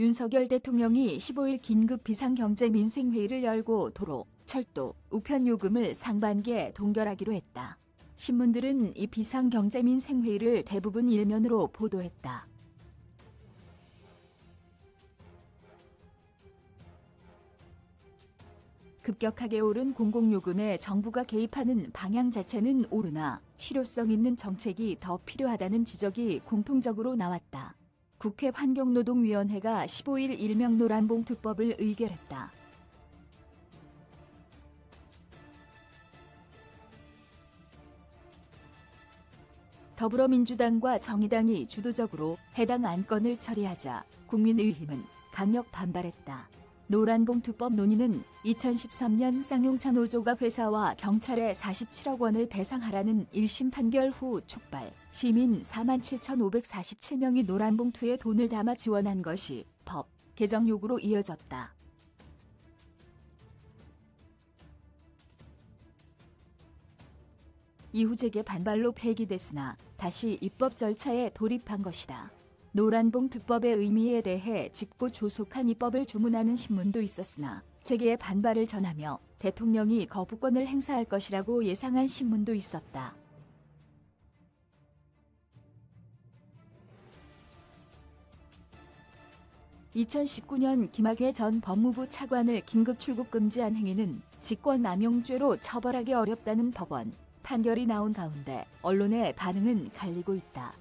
윤석열 대통령이 15일 긴급 비상경제민생회의를 열고 도로, 철도, 우편 요금을 상반기에 동결하기로 했다. 신문들은 이 비상경제민생회의를 대부분 일면으로 보도했다. 급격하게 오른 공공요금에 정부가 개입하는 방향 자체는 옳으나 실효성 있는 정책이 더 필요하다는 지적이 공통적으로 나왔다. 국회 환경노동위원회가 15일 일명 노란봉투법을 의결했다. 더불어민주당과 정의당이 주도적으로 해당 안건을 처리하자 국민의힘은 강력 반발했다. 노란봉투법 논의는 2013년 쌍용차 노조가 회사와 경찰에 47억 원을 배상하라는 1심 판결 후 촉발, 시민 47,547명이 노란봉투에 돈을 담아 지원한 것이 법 개정 요구로 이어졌다. 이후 재개 반발로 폐기됐으나 다시 입법 절차에 돌입한 것이다. 노란봉투법의 의미에 대해 짚고 조속한 입법을 주문하는 신문도 있었으나 재개의 반발을 전하며 대통령이 거부권을 행사할 것이라고 예상한 신문도 있었다. (2019년) 김학의 전 법무부 차관을 긴급 출국 금지한 행위는 직권남용죄로 처벌하기 어렵다는 법원 판결이 나온 가운데 언론의 반응은 갈리고 있다.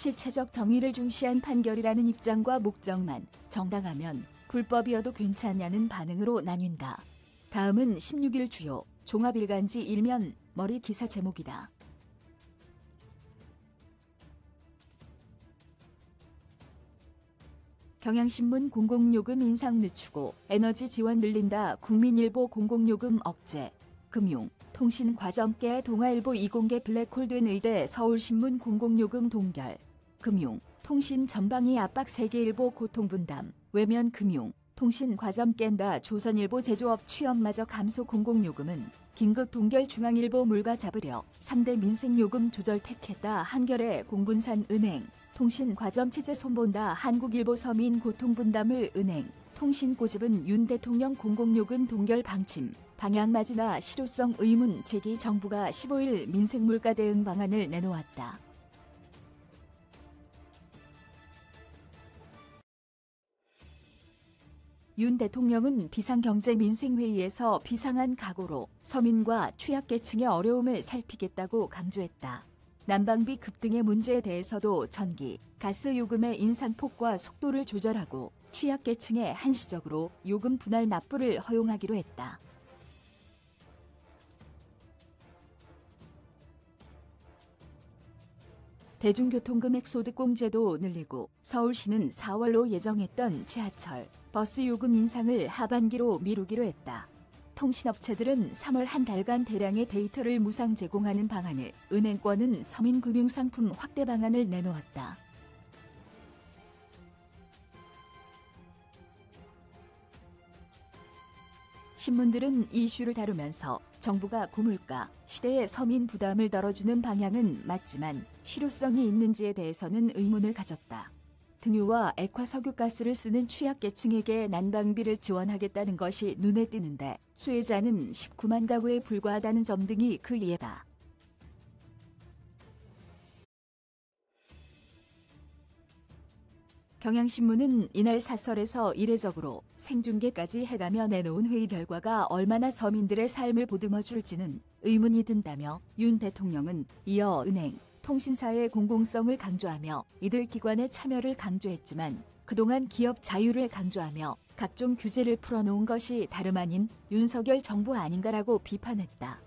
실체적 정의를 중시한 판결이라는 입장과 목적만 정당하면 불법이어도 괜찮냐는 반응으로 나뉜다. 다음은 16일 주요 종합일간지 일면 머리 기사 제목이다. 경향신문 공공요금 인상 늦추고 에너지 지원 늘린다. 국민일보 공공요금 억제. 금융, 통신 과점계 동아일보 이공계 블랙홀된 의대 서울신문 공공요금 동결. 금융, 통신 전방위 압박 세계일보 고통분담. 외면 금융, 통신 과점 깬다. 조선일보 제조업 취업마저 감소. 공공요금은 긴급 동결. 중앙일보 물가 잡으려 3대 민생요금 조절 택했다. 한겨레 공분산 은행, 통신 과점 체제 손본다. 한국일보 서민 고통분담을 은행, 통신 꼬집은 윤 대통령 공공요금 동결 방침. 방향 맞으나 실효성 의문 제기. 정부가 15일 민생물가 대응 방안을 내놓았다. 윤 대통령은 비상경제민생회의에서 비상한 각오로 서민과 취약계층의 어려움을 살피겠다고 강조했다. 난방비 급등의 문제에 대해서도 전기, 가스 요금의 인상폭과 속도를 조절하고 취약계층에 한시적으로 요금 분할 납부를 허용하기로 했다. 대중교통금액소득공제도 늘리고 서울시는 4월로 예정했던 지하철, 버스 요금 인상을 하반기로 미루기로 했다. 통신업체들은 3월 한 달간 대량의 데이터를 무상 제공하는 방안을, 은행권은 서민금융상품 확대 방안을 내놓았다. 신문들은 이 이슈를 다루면서 정부가 고물가, 시대의 서민 부담을 덜어주는 방향은 맞지만 실효성이 있는지에 대해서는 의문을 가졌다. 등유와 액화석유가스를 쓰는 취약계층에게 난방비를 지원하겠다는 것이 눈에 띄는데 수혜자는 19만 가구에 불과하다는 점 등이 그 예다. 경향신문은 이날 사설에서 이례적으로 생중계까지 해가며 내놓은 회의 결과가 얼마나 서민들의 삶을 보듬어줄지는 의문이 든다며 윤 대통령은 이어 은행, 통신사의 공공성을 강조하며 이들 기관의 참여를 강조했지만 그동안 기업 자유를 강조하며 각종 규제를 풀어놓은 것이 다름 아닌 윤석열 정부 아닌가라고 비판했다.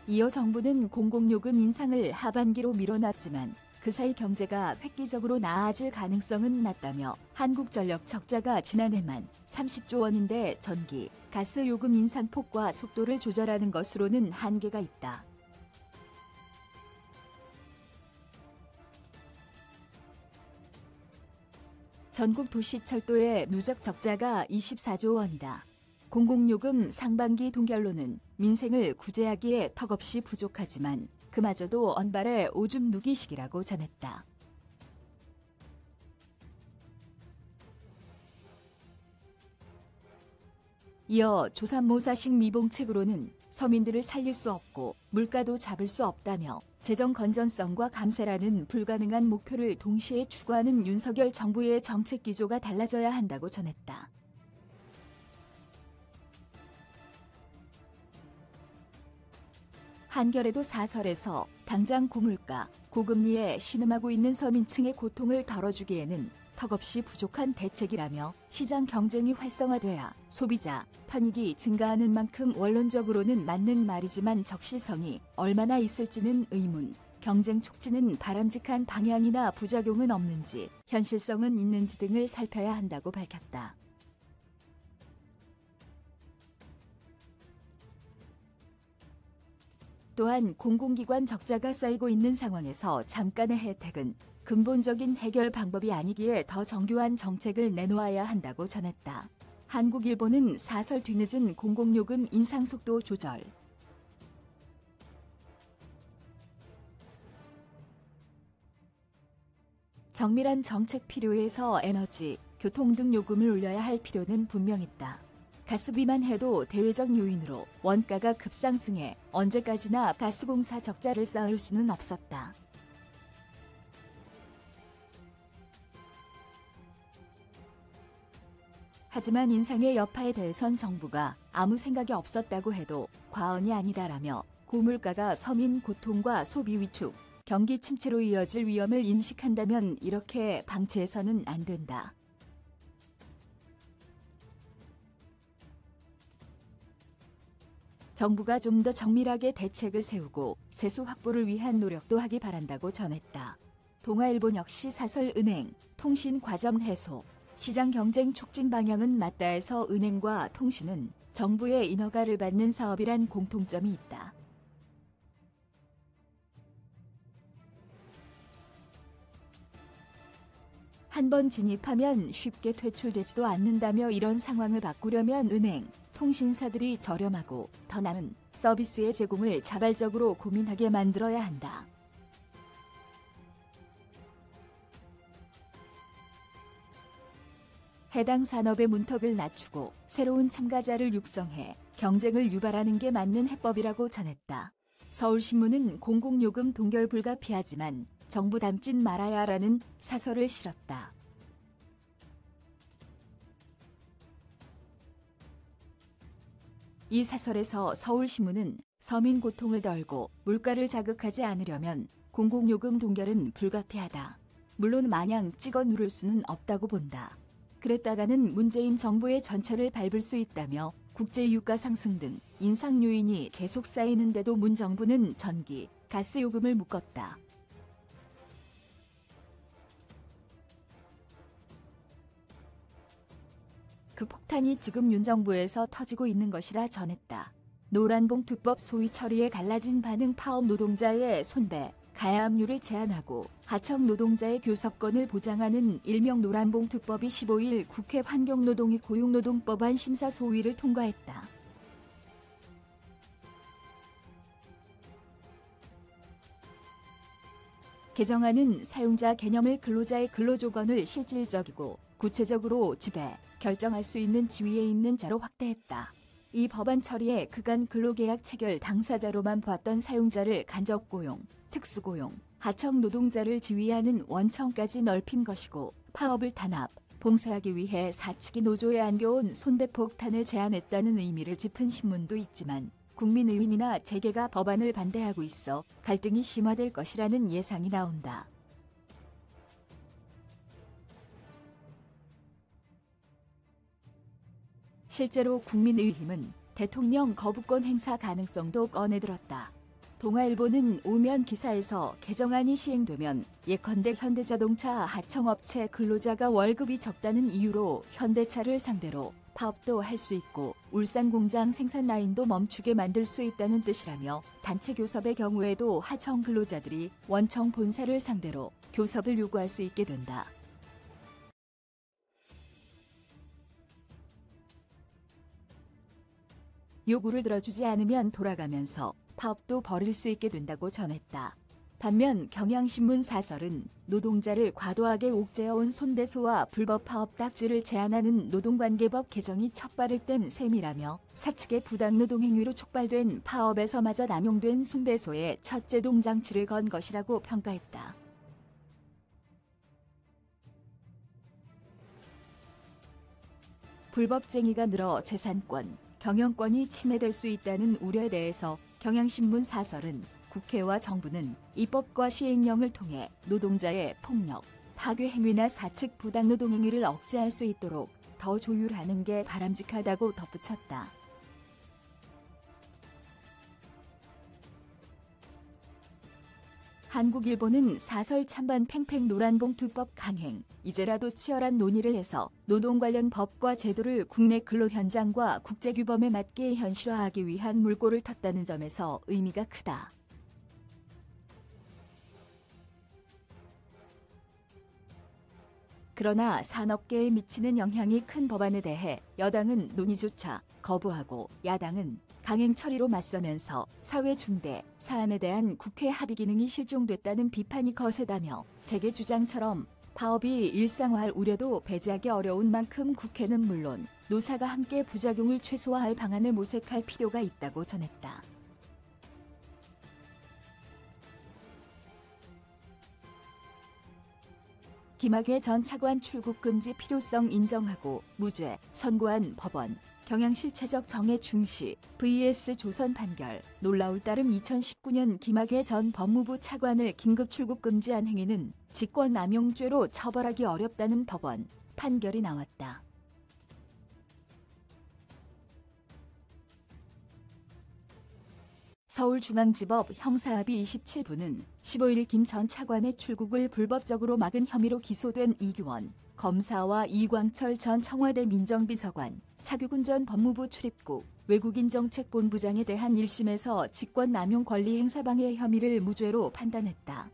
이어 정부는 공공요금 인상을 하반기로 밀어놨지만 그 사이 경제가 획기적으로 나아질 가능성은 낮다며 한국전력 적자가 지난해만 30조 원인데 전기, 가스 요금 인상폭과 속도를 조절하는 것으로는 한계가 있다. 전국 도시철도의 누적 적자가 24조 원이다. 공공요금 상반기 동결로는 민생을 구제하기에 턱없이 부족하지만 그마저도 언발의 오줌 누기식이라고 전했다. 이어 조삼모사식 미봉책으로는 서민들을 살릴 수 없고 물가도 잡을 수 없다며 재정 건전성과 감세라는 불가능한 목표를 동시에 추구하는 윤석열 정부의 정책 기조가 달라져야 한다고 전했다. 한겨레도 사설에서 당장 고물가, 고금리에 신음하고 있는 서민층의 고통을 덜어주기에는 턱없이 부족한 대책이라며 시장 경쟁이 활성화돼야 소비자, 편익이 증가하는 만큼 원론적으로는 맞는 말이지만 적실성이 얼마나 있을지는 의문, 경쟁 촉진은 바람직한 방향이나 부작용은 없는지, 현실성은 있는지 등을 살펴야 한다고 밝혔다. 또한 공공기관 적자가 쌓이고 있는 상황에서 잠깐의 혜택은 근본적인 해결 방법이 아니기에 더 정교한 정책을 내놓아야 한다고 전했다. 한국일보는 사설 뒤늦은 공공요금 인상 속도 조절. 정밀한 정책 필요해서 에너지, 교통 등 요금을 올려야 할 필요는 분명 있다. 가스비만 해도 대외적 요인으로 원가가 급상승해 언제까지나 가스공사 적자를 쌓을 수는 없었다. 하지만 인상의 여파에 대해선 정부가 아무 생각이 없었다고 해도 과언이 아니다라며 고물가가 서민 고통과 소비 위축, 경기 침체로 이어질 위험을 인식한다면 이렇게 방치해서는 안 된다. 정부가 좀 더 정밀하게 대책을 세우고 세수 확보를 위한 노력도 하기 바란다고 전했다. 동아일보 역시 사설 은행, 통신 과점 해소, 시장 경쟁 촉진 방향은 맞다 해서 은행과 통신은 정부의 인허가를 받는 사업이란 공통점이 있다. 한번 진입하면 쉽게 퇴출되지도 않는다며 이런 상황을 바꾸려면 은행, 통신사들이 저렴하고 더 나은 서비스의 제공을 자발적으로 고민하게 만들어야 한다. 해당 산업의 문턱을 낮추고 새로운 참가자를 육성해 경쟁을 유발하는 게 맞는 해법이라고 전했다. 서울신문은 공공요금 동결 불가피하지만 정부 닮짓 말아야라는 사설을 실었다. 이 사설에서 서울신문은 서민 고통을 덜고 물가를 자극하지 않으려면 공공요금 동결은 불가피하다. 물론 마냥 찍어 누를 수는 없다고 본다. 그랬다가는 문재인 정부의 전철을 밟을 수 있다며 국제유가 상승 등 인상 요인이 계속 쌓이는데도 문 정부는 전기, 가스 요금을 묶었다. 그 폭탄이 지금 윤 정부에서 터지고 있는 것이라 전했다. 노란봉투법 소위 처리에 갈라진 반응 파업 노동자의 손배, 가야압류를 제한하고 하청 노동자의 교섭권을 보장하는 일명 노란봉투법이 15일 국회 환경노동위 고용노동법안 심사 소위를 통과했다. 개정안은 사용자 개념을 근로자의 근로조건을 실질적이고 구체적으로 지배, 결정할 수 있는 지위에 있는 자로 확대했다. 이 법안 처리에 그간 근로계약 체결 당사자로만 봤던 사용자를 간접고용, 특수고용, 하청 노동자를 지위하는 원청까지 넓힌 것이고 파업을 단합, 봉쇄하기 위해 사측이 노조에 안겨온 손배폭탄을 제안했다는 의미를 짚은 신문도 있지만 국민의힘이나 재계가 법안을 반대하고 있어 갈등이 심화될 것이라는 예상이 나온다. 실제로 국민의힘은 대통령 거부권 행사 가능성도 꺼내들었다. 동아일보는 오면 기사에서 개정안이 시행되면 예컨대 현대자동차 하청업체 근로자가 월급이 적다는 이유로 현대차를 상대로 파업도 할 수 있고 울산 공장 생산 라인도 멈추게 만들 수 있다는 뜻이라며 단체 교섭의 경우에도 하청 근로자들이 원청 본사를 상대로 교섭을 요구할 수 있게 된다. 요구를 들어주지 않으면 돌아가면서 파업도 벌일 수 있게 된다고 전했다. 반면 경향신문 사설은 노동자를 과도하게 옥죄어온 손대소와 불법 파업 딱지를 제한하는 노동관계법 개정이 첫 발을 뗀 셈이라며 사측의 부당노동 행위로 촉발된 파업에서마저 남용된 손대소의 첫 제동장치를 건 것이라고 평가했다. 불법쟁이가 늘어 재산권, 경영권이 침해될 수 있다는 우려에 대해서 경향신문 사설은 국회와 정부는 입법과 시행령을 통해 노동자의 폭력, 파괴 행위나 사측 부당노동 행위를 억제할 수 있도록 더 조율하는 게 바람직하다고 덧붙였다. 한국일보는 사설 찬반 팽팽 노란봉투법 강행, 이제라도 치열한 논의를 해서 노동 관련 법과 제도를 국내 근로 현장과 국제규범에 맞게 현실화하기 위한 물꼬를 텄다는 점에서 의미가 크다. 그러나 산업계에 미치는 영향이 큰 법안에 대해 여당은 논의조차 거부하고 야당은 강행 처리로 맞서면서 사회 중대 사안에 대한 국회 합의 기능이 실종됐다는 비판이 거세다며 재계 주장처럼 파업이 일상화할 우려도 배제하기 어려운 만큼 국회는 물론 노사가 함께 부작용을 최소화할 방안을 모색할 필요가 있다고 전했다. 김학의 전 차관 출국 금지 필요성 인정하고 무죄 선고한 법원, 경향실체적 정의 중시 vs 조선 판결. 놀라울 따름 2019년 김학의 전 법무부 차관을 긴급 출국 금지한 행위는 직권남용죄로 처벌하기 어렵다는 법원 판결이 나왔다. 서울중앙지법 형사합의 27부는 15일 김 전 차관의 출국을 불법적으로 막은 혐의로 기소된 이규원 검사와 이광철 전 청와대 민정비서관, 차규근 전 법무부 출입국 외국인정책본부장에 대한 1심에서 직권남용 권리행사방해 혐의를 무죄로 판단했다.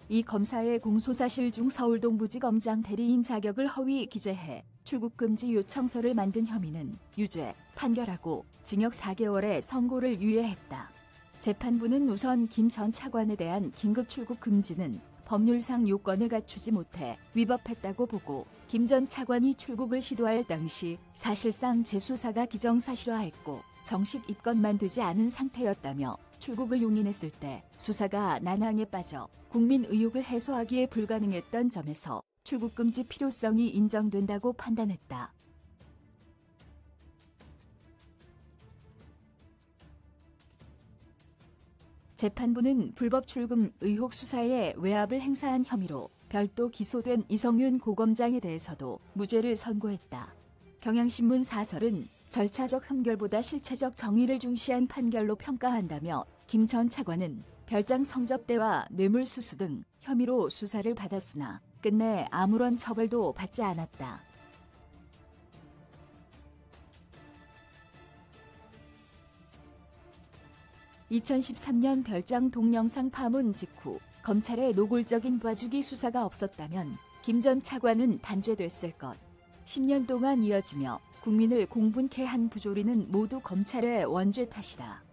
이 검사의 공소사실 중 서울동부지검장 대리인 자격을 허위 기재해 출국금지 요청서를 만든 혐의는 유죄 판결하고 징역 4개월의 선고를 유예했다. 재판부는 우선 김 전 차관에 대한 긴급 출국 금지는 법률상 요건을 갖추지 못해 위법했다고 보고 김 전 차관이 출국을 시도할 당시 사실상 재수사가 기정사실화했고 정식 입건만 되지 않은 상태였다며 출국을 용인했을 때 수사가 난항에 빠져 국민 의혹을 해소하기에 불가능했던 점에서 출국금지 필요성이 인정된다고 판단했다. 재판부는 불법 출금 의혹 수사에 외압을 행사한 혐의로 별도 기소된 이성윤 고검장에 대해서도 무죄를 선고했다. 경향신문 사설은 절차적 흠결보다 실체적 정의를 중시한 판결로 평가한다며 김 전 차관은 별장 성접대와 뇌물수수 등 혐의로 수사를 받았으나 끝내 아무런 처벌도 받지 않았다. (2013년) 별장 동영상 파문 직후 검찰의 노골적인 봐주기 수사가 없었다면 김 전 차관은 단죄됐을 것. 10년 동안 이어지며 국민을 공분케 한 부조리는 모두 검찰의 원죄 탓이다.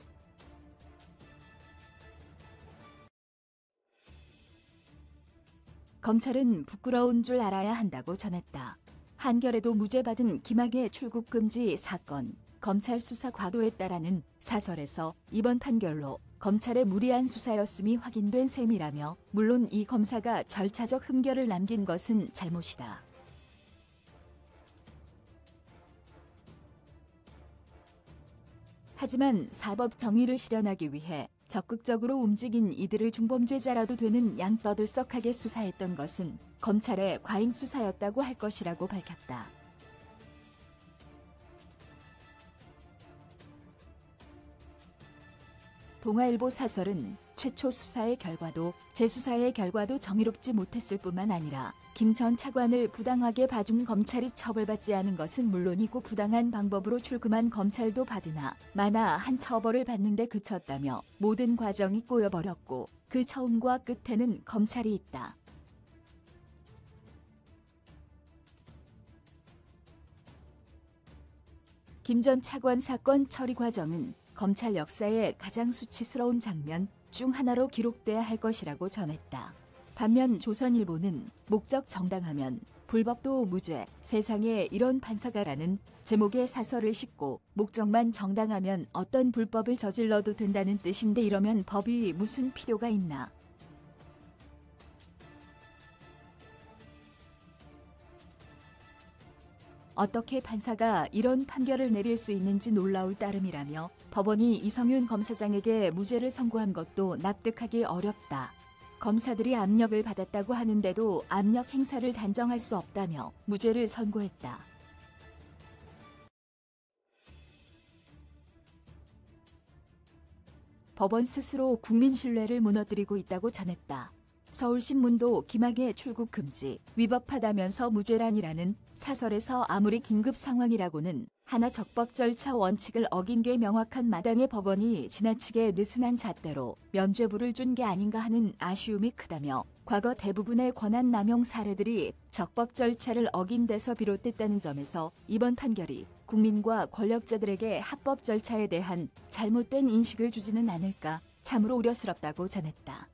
검찰은 부끄러운 줄 알아야 한다고 전했다. 한겨레도 무죄받은 김학의 출국금지 사건, 검찰 수사 과도에 따라는 사설에서 이번 판결로 검찰의 무리한 수사였음이 확인된 셈이라며 물론 이 검사가 절차적 흠결을 남긴 것은 잘못이다. 하지만 사법 정의를 실현하기 위해 적극적으로 움직인 이들을 중범죄자라도 되는 양 떠들썩하게 수사했던 것은 검찰의 과잉 수사였다고 할 것이라고 밝혔다. 동아일보 사설은 최초 수사의 결과도 재수사의 결과도 정의롭지 못했을 뿐만 아니라 김 전 차관을 부당하게 봐준 검찰이 처벌받지 않은 것은 물론이고 부당한 방법으로 출금한 검찰도 받으나 마나 한 처벌을 받는데 그쳤다며 모든 과정이 꼬여버렸고 그 처음과 끝에는 검찰이 있다. 김 전 차관 사건 처리 과정은 검찰 역사의 가장 수치스러운 장면 중 하나로 기록돼야 할 것이라고 전했다. 반면 조선일보는 목적 정당하면 불법도 무죄, 세상에 이런 판사가라는 제목의 사설을 싣고 목적만 정당하면 어떤 불법을 저질러도 된다는 뜻인데 이러면 법이 무슨 필요가 있나. 어떻게 판사가 이런 판결을 내릴 수 있는지 놀라울 따름이라며 법원이 이성윤 검사장에게 무죄를 선고한 것도 납득하기 어렵다. 검사들이 압력을 받았다고 하는데도 압력 행사를 단정할 수 없다며 무죄를 선고했다. 법원 스스로 국민 신뢰를 무너뜨리고 있다고 전했다. 서울신문도 김학의 출국 금지, 위법하다면서 무죄란이라는 사설에서 아무리 긴급 상황이라고는 하나 적법 절차 원칙을 어긴 게 명확한 마당에 법원이 지나치게 느슨한 잣대로 면죄부를 준 게 아닌가 하는 아쉬움이 크다며 과거 대부분의 권한 남용 사례들이 적법 절차를 어긴 데서 비롯됐다는 점에서 이번 판결이 국민과 권력자들에게 합법 절차에 대한 잘못된 인식을 주지는 않을까 참으로 우려스럽다고 전했다.